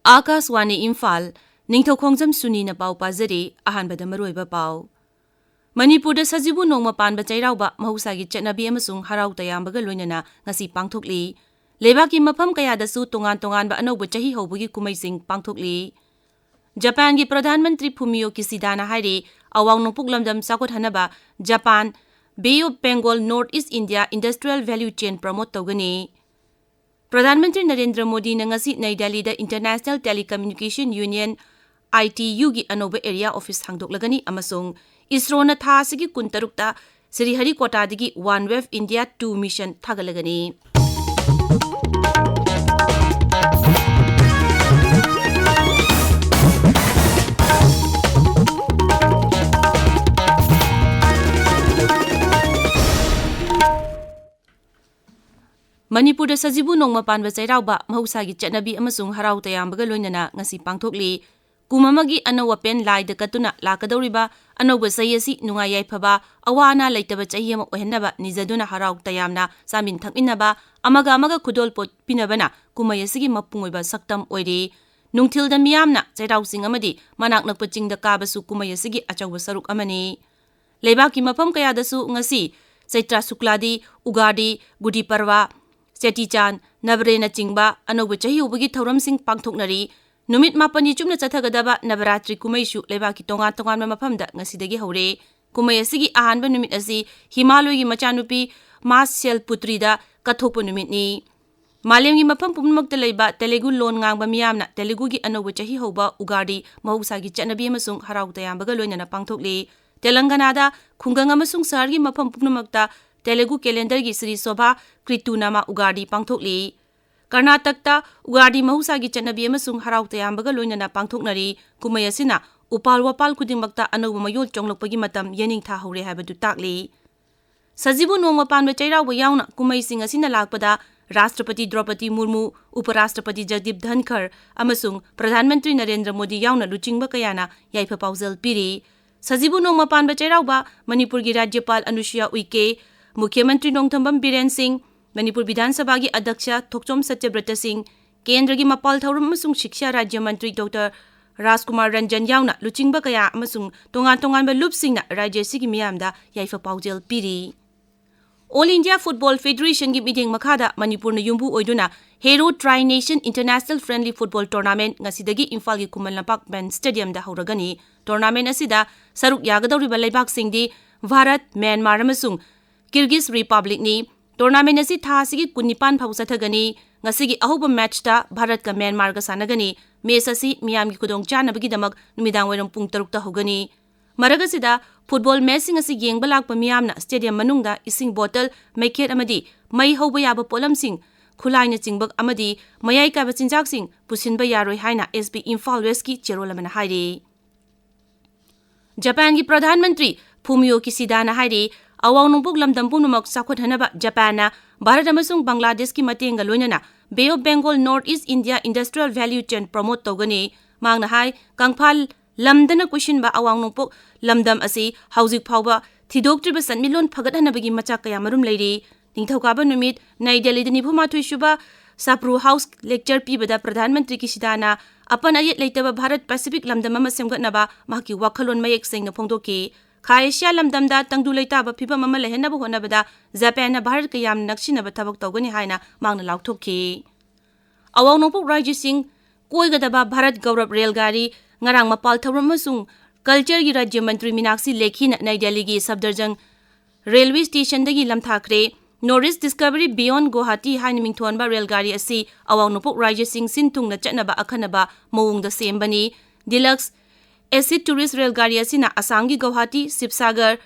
Akaswani Imphal Nignthoukhongjam Suni na pau pazari ahanbada maroiba pau. Manipur sajibu nongma panba chairauba mahusagi chetnabi amasung harau tayambaga loinana ngasi pangthokli. Lebaki mafam kayadasu tongan-tonganba anauba chahi haubugi kumaising pangthokli. Japan gi Pradhan Mantri Fumio Kishida hairi awang nongpuk lamdam sakot hanaba Japan Bay of Bengal North East India Industrial Value Chain promote tawgani. Pradhan Mantri Narendra Modi na ngasi Nai Delhi da International Telecommunication Union ITU gi anoba area office hangdoklagani amasung ISRO na tha sigi kuntarukta Sriharikota digi OneWeb India 2 mission thagalagani. Manipur sajibu nongma panba chairauba mahusagi chetnabi amasung harau tayambaga loinana ngasi pangthokli. Kumamagi anawa pen lai da katuna lakadoriba anoba sayasi nungai yaifaba awana laitaba chahi ama ohenaba nijaduna harau tayamna samin thakminaba amaga khudol pot pinabana kumayasigi mapungoiba saktam oiri. Nungthilda miyamna chairau sing amadi manak nakpa chingda kabasu kumayasigi achauba saruk amani. Lebaki mafam kayadasu ngasi Chaitra Sukladi, Ugadi, Gudi Parwa, Chetichan, Navrena Chingba, Anoba Chahi Ubagi Tauram Sing Pangthoknari, Numit Mapani Chumna Chathagadaba, Navaratri Kumaishu, Lebaki Tonga Tongan Mapamda, Nasidagi Hore, Kumayasigi Ahanba Numit Azi, Himalugi Machanupi, Mas Shell Putrida, Kathopo Numitni. Malemgi Mapam Pummak Leba, Telugu Lon Ngamba Miamna, Telugugi Anoba Chahi Hoba, Ugadi, Mahusagi Chanabi Masung, Harau Tayambagaloina Pangthokli, Telanganada, Kunganga Masung Sargi Mapam Pummakta, Telugu calendar gi Sri Sobha Kritunama Ugadi pangthokli. Karnatakta Ugadi mahusagi chatnabi amasung harau tayambaga loinana pangthoknari kumayasina upal wapal kudingmakta anoba mayol chonglokpagi matam yeningtha hore habadu takli. Sajibu nongma panba chairauba yauna kumaising asina lakpada Rashtrapati Draupadi Murmu, Uparashtrapati Jagdeep Dhankar amasung Pradhan Mantri Narendra Modi yauna luchingba kayana yaifa pauzal piri. Sajibu nongma panba chairauba Manipur gi Rajyapal Anusuya Uike, Mukhyamantri Nongthambam Biren Singh, Manipur Vidhan Sabha gi Adyaksha Thokchom Satyabrata Singh, Kendra gi Mapal Thauram amasung Shiksha Rajya Mantri Dr. Rajkumar Ranjan yauna luchingba kaya amasung tongan-tonganba lupsingna rajya sigi miyamda yaifa paujel piri. All India Football Federation gi meeting makada Manipur na yumbu oiduna Hero Tri-Nation International Friendly Football Tournament ngasidagi Imphal gi Kumal Lampak Band Stadium da hauragani. Tournament asida saruk yagadawriba leibak singdi Bharat, Myanmar amasung Kyrgyz Republic ni. Tournament asi tha sigi kunipan phau sathagani. Ngasigi ahuba match ta Bharat ka Myanmar ka sanagani. Match asi miyam gi kudong chanabagi damak numidang wairam pung 6 ta hogani. Maragasida football match sing asi yengba lakpa miyamna stadium manungda ising bottle maikhet amadi mai hoba yaba polam sing khulaina chingbak amadi mayai ka ba chinjak sing pusinba yaroi haina SB Imphal West ki cherolamana hairi. Japan gi Pradhan Mantri Fumio Kishida hairi awang nongpuk lamdam punumak sakhot hanaba Japan na Bharat amasung Bangladesh ki matenga loinana Bay of Bengal North East India Industrial Value Chain promote tawgani. Mangna hai Kangphal lamdana kushinba awang nongpuk lamdam asi haujik phawba thidoktriba sanmilon phagathanabagi machak kaya marum leiri. Ningthaukaba numit Nai Delhi da Nifuma Thuishuba Sapru House lecture pibada Pradhan Mantri Kishida na apan ayet leitaba Bharat Pacific lamdam ama semgatnaba mahaki wakhalon mayek sengna phongdoki. Kha Asia lamdamda tangdu leitaba phibam ama lehenaba honabada Japan na Bharat ka yam nakshinaba thabak tawgani haina mangna lauthokki. Awang nongpuk Rajya Singh koigadaba Bharat Gaurav Rail Gari ngarang mapal thawram amasung Culture gi Rajya Mantri Minakshi Lekhi na Nai Delhi gi Sabdarjang Railway Station dagi lamthakre. Norris Discovery Beyond Guwahati haina mingthonba rail gari asi awang nopuk Rajya Singh sintung na chatnaba akhanaba mawung da sembani. Deluxe Acid Tourist Rail Gari asina Assam gi Guwahati, Sibsagar,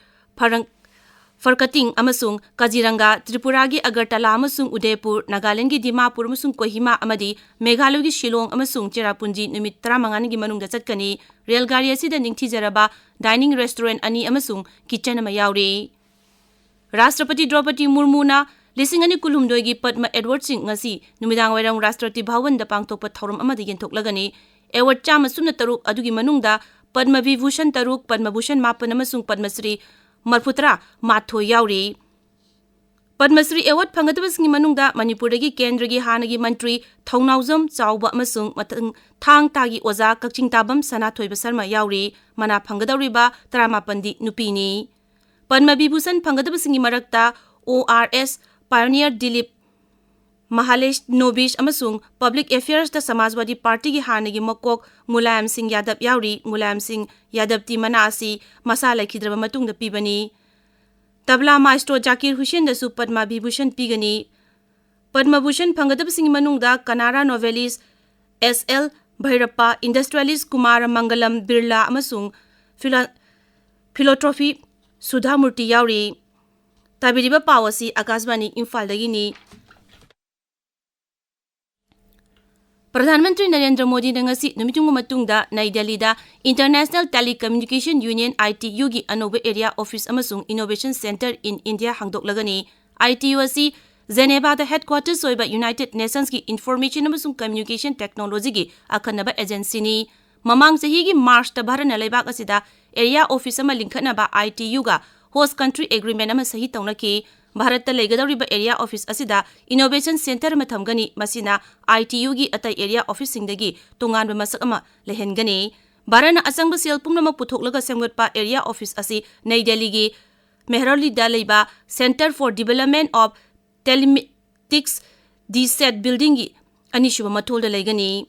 Farkating amasung Kaziranga, Tripura gi Agartala amasung Udaipur, Nagaland gi Dimapur amasung Kohima amadi Meghalaya gi Shillong amasung Cherrapunji numit 35 gi manungda chatkani. Rail gari asida ningthijaraba dining restaurant ani amasung kitchen ama yauri. Rashtrapati Draupadi Murmu na lisingani kulumdoi gi Padma Edward Singh ngasi numidang wairang Rashtrapati Bhawan da pangtokpa thauram amada yentoklagani. Award chama sumna taruk adugi manungda Padma Vibhushan taruk, Padma Bhushan mapan amasung Padma Shri Marputra Matho yauri. Padmasri Award Pangadabasing Manungda, Manipuragi Kendragi Hanagi Mantri, Thongnaugjam Chauba Amasung Matang Thang Tagi Oza Kakching Tabam Sana Thoiba Sarma Yauri, Mana Pangadariba, Tramapandi Nupini. Padma Bibhusan Pangadabasing Marakta, ORS, Pioneer Dilip Mahalesh Nobish Amasung, Public Affairs da Samajwadi Party gi Hanagi Makok, Mulayam Singh Yadav Yauri, Mulayam Singh Yadav Ti Manasi, Masala Kidraba Matung da Pibani. Tabla Maestro Zakir Hussain dasu Padma Bibhushan pigani. Padma Bhushan Pangadabasing Manungda Kannada novelist S.L. Bhairappa, industrialist Kumar Mangalam Birla Amasung, Philanthropy Sudhamurti Yauri. Tabiriba Pawasi Akashvani Imphal dagini. Pradhan Mantri Narendra Modi ngasi numitung matungda Nai Delhi da International Telecommunication Union ITU gi Anoba Area Office amasung Innovation Center in India hangdoklagani. ITU asi Geneva da headquarters soiba United Nations gi Information amasung Communication Technology gi akhanaba agency ni. Mamang sahi gi March ta Bharana leibak asida Area Office ama linkhanaba ITU ga host country agreement ama sahi taunaki. Bharat legadariba area office asida innovation center mathamgani masina ITU gi atai area office singdagi tongan masak ama lehengani. Barana asangba sel pumnama puthoklaga semgotpa area office asi Nai Delhi gi Mehroli da leiba Center for Development of Telematics DSET building gi anishuba matholda leigani.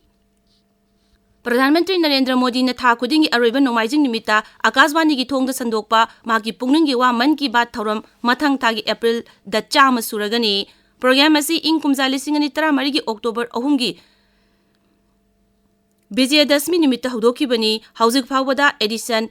Pradhan Mantri Narendra Modi na tha khudingi aroiba nomaijing nimita Akashvani gi thongda sandokpa magi pungningi wa man ki baat thoram mathang thagi April da chama suragani. Program asi ing kumja lising ani tara mari gi October 3 gi Vijayadashmi nimita haudoki bani haujik phawada edition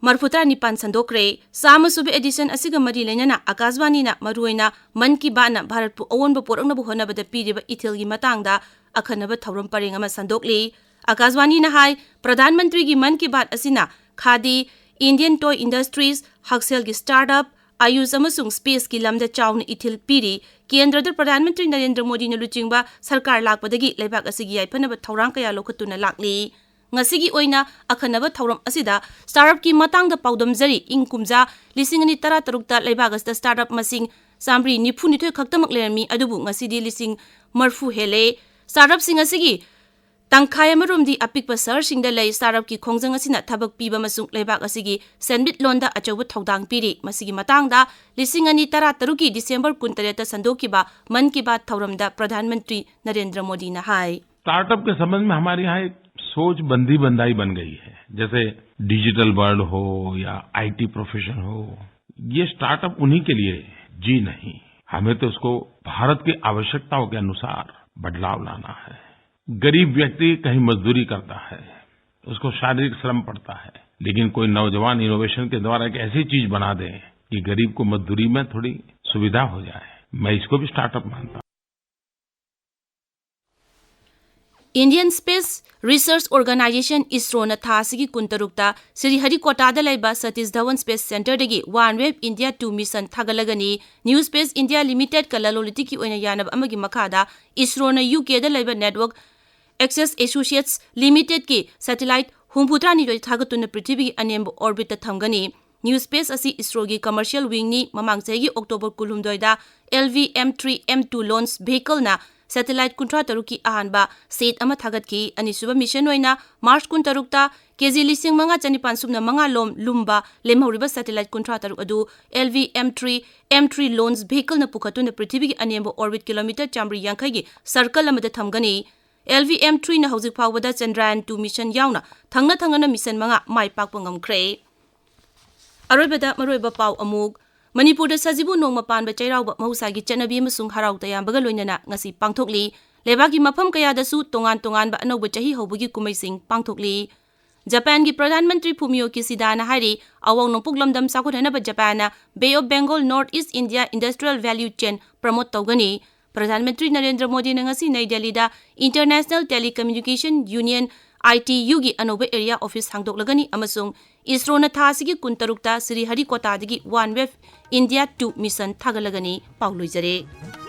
Marfutra Nipan sandokre Sama Sube edition asiga mari lenyana Akashvani na maruina man ki baat na Bharat pu awonba porangna bu honaba da piriba ithil gi matangda akhanaba thoram paring ama sandokli. Akashvani na hai Pradhan Mantri gi Man ki Baat asina Khadi, Indian Toy Industries, Haksel gi startup, Ayush amasung space ki lamda chawna ithil piri, Kendra Pradhan Mantri Narendra Modi na luchingba sarkar lakpadagi leibak asigi yaipanaba thawrang kaya lokhatuna lakli. Ngasigi oina akhanaba thawram asida startup ki matangda paudamjari ing kumja 2013 ta leibak asda startup masing samri nifu nithoi khaktamak lermi adubu ngasidi 10 hele. Startup sing asigi Tangkhai amaromdi apikpa sar singda lei startup ki khongjang asina thabak piba masung leibak asigi senbit londa achauba thodang piri masigi matangda 2013 ki December 19 ta sandokiba Man ki Baat thauramda Pradhan Mantri Narendra Modi na hai. Startup के संबंध में हमारे यहाँ एक सोच बंदी बंदाई बन गई है. जैसे डिजिटल वर्ल्ड हो या आईटी प्रोफेशन हो, ये स्टार्टअप उन्हीं के लिए जी नहीं. हमें तो उसको भारत की आवश्यकताओं के अनुसार बदलाव लाना है. गरीब व्यक्ति कहीं मजदूरी करता है, उसको शारीरिक श्रम पड़ता है, लेकिन कोई नौजवान इनोवेशन के द्वारा एक ऐसी चीज बना दे कि गरीब को मजदूरी में थोड़ी सुविधा हो जाए. मैं इसको भी स्टार्टअप मानता हूँ. Indian Space Research Organization ISRO na thasigi kuntarukta Sriharikota da laiba Satish Dhawan Space Center dagi OneWeb India 2 mission thagalagani. New Space India Limited kalaloliti ki oina yanab amagi makhada ISRO na UK da laiba Network Access Associates Limited ki satellite humputra ni thagatuna prithvi anembo orbit ta thamgani. New Space asi ISRO gi commercial wing ni mamang chagi October 12 da LV-M3 M2 launch vehicle na satellite kuntra taruki ahanba set ama thagat ki anisuba mission oina March 13 ta kg 5,500 lom lumba lemhoriba satellite kuntra taruk adu LV-M3 M3 launch vehicle na pukhatuna prithvi gi anembo orbit kilometer chamri yankhai gi circle amada thamgani. LV-M3 na hojik phawada Chandrayaan 2 mission yauna thangna mission manga mai pakpa ngamkhre. Aroibada maroiba paw amug Manipur da sajibu nongma panba chairauba mahusagi chanabi amasung harau tayambaga loinana ngasi pangthokli. Lebaki mafam kaya dasu tongan ba anauba chahi haubugi kumaising pangthokli. Japan gi Pradhan Mantri Fumio Kishida na hari awang nongpuk lamdam sakuthanaba Japan na Bay of Bengal North East India Industrial Value Chain promote tawgani. Pradhan Mantri Narendra Modi na ngasi Nai Delhi da International Telecommunication Union ITU gi anoba area office hangdoklagani amasung ISRO na thasigi kuntarukta Sriharikota dagi OneWeb India 2 mission thagalagani pauloijare.